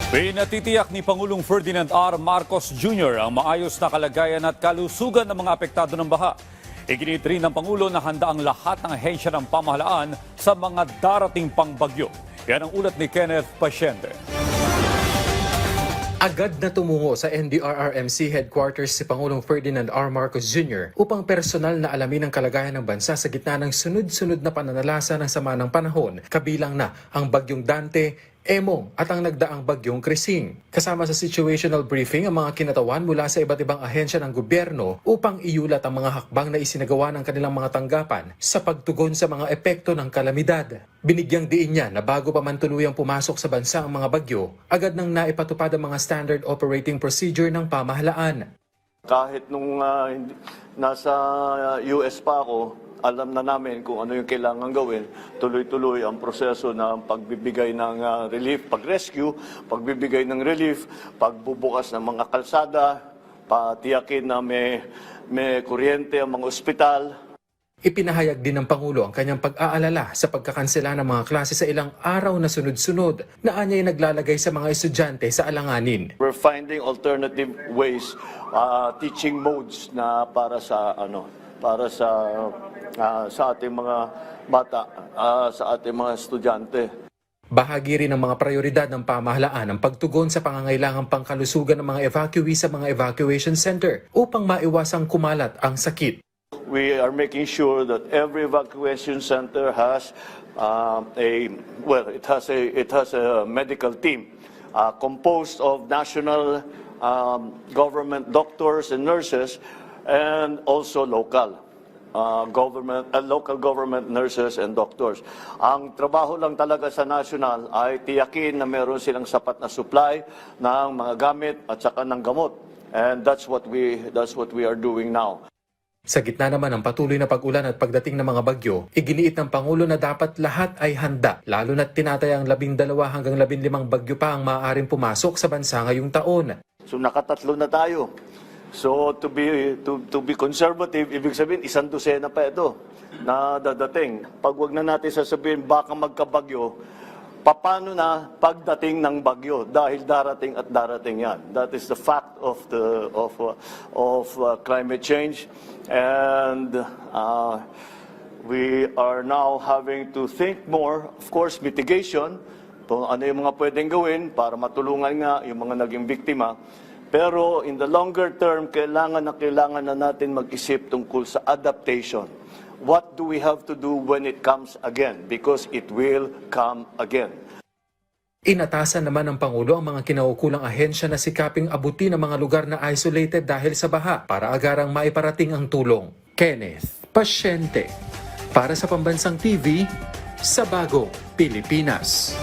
Pinatitiyak ni Pangulong Ferdinand R. Marcos Jr. ang maayos na kalagayan at kalusugan ng mga apektado ng baha. Iginit rin ng Pangulo na handa ang lahat ng ahensya ng pamahalaan sa mga darating pang bagyo. Yan ang ulat ni Kenneth Pasyente. Agad na tumungo sa NDRRMC headquarters si Pangulong Ferdinand R. Marcos Jr. upang personal na alamin ang kalagayan ng bansa sa gitna ng sunod-sunod na pananalasa ng sama ng panahon, kabilang na ang bagyong Dante, Emong at ang nagdaang bagyong Krising. Kasama sa situational briefing ang mga kinatawan mula sa iba't ibang ahensya ng gobyerno upang iulat ang mga hakbang na isinagawa ng kanilang mga tanggapan sa pagtugon sa mga epekto ng kalamidad. Binigyang diin niya na bago pa man tuluyang pumasok sa bansa ang mga bagyo, agad nang naipatupad ang mga standard operating procedure ng pamahalaan. Kahit nung nasa US pa ako, alam na namin kung ano yung kailangan gawin. Tuloy-tuloy ang proseso ng pagbibigay ng relief, pag-rescue, pagbibigay ng relief, pagbubukas ng mga kalsada, patiyakin na may kuryente ang mga ospital. Ipinahayag din ng Pangulo ang kanyang pag-aalala sa pagkakansela ng mga klase sa ilang araw na sunod-sunod na anya'y naglalagay sa mga estudyante sa alanganin. We're finding alternative ways, teaching modes na para sa ating mga bata, sa ating mga estudyante. Bahagi rin ng mga prioridad ng pamahalaan ang pagtugon sa pangangailangang pangkalusugan ng mga evacuee sa mga evacuation center upang maiwasang kumalat ang sakit. We are making sure that every evacuation center has it has a medical team composed of national government doctors and nurses and also local government nurses and doctors. Ang trabaho lang talaga sa national ay tiyakin na meron silang sapat na supply ng mga gamit at saka ng gamot. And that's what we are doing now. Sa gitna naman ng patuloy na pag-ulan at pagdating ng mga bagyo, iginiit ng Pangulo na dapat lahat ay handa, lalo na't tinatayang 12 hanggang 15 bagyo pa ang maaaring pumasok sa bansa ngayong taon. So nakatatlo na tayo. So to be conservative, ibig sabihin 12 pa ito na dadating. Pag wag na natin sasabihin baka magkabagyo, paano na pagdating ng bagyo dahil darating at darating yan. That is the fact of climate change, and we are now having to think more, of course, mitigation, kung ano yung mga pwedeng gawin para matulungan nga yung mga naging biktima. Pero in the longer term, kailangan na natin mag-isip tungkol sa adaptation. What do we have to do when it comes again? Because it will come again. Inatasan naman ng Pangulo ang mga kinaukulang ahensya na sikaping abutin ang mga lugar na isolated dahil sa baha para agarang maiparating ang tulong. Kenneth Pasyente, para sa Pambansang TV, sa Bagong Pilipinas.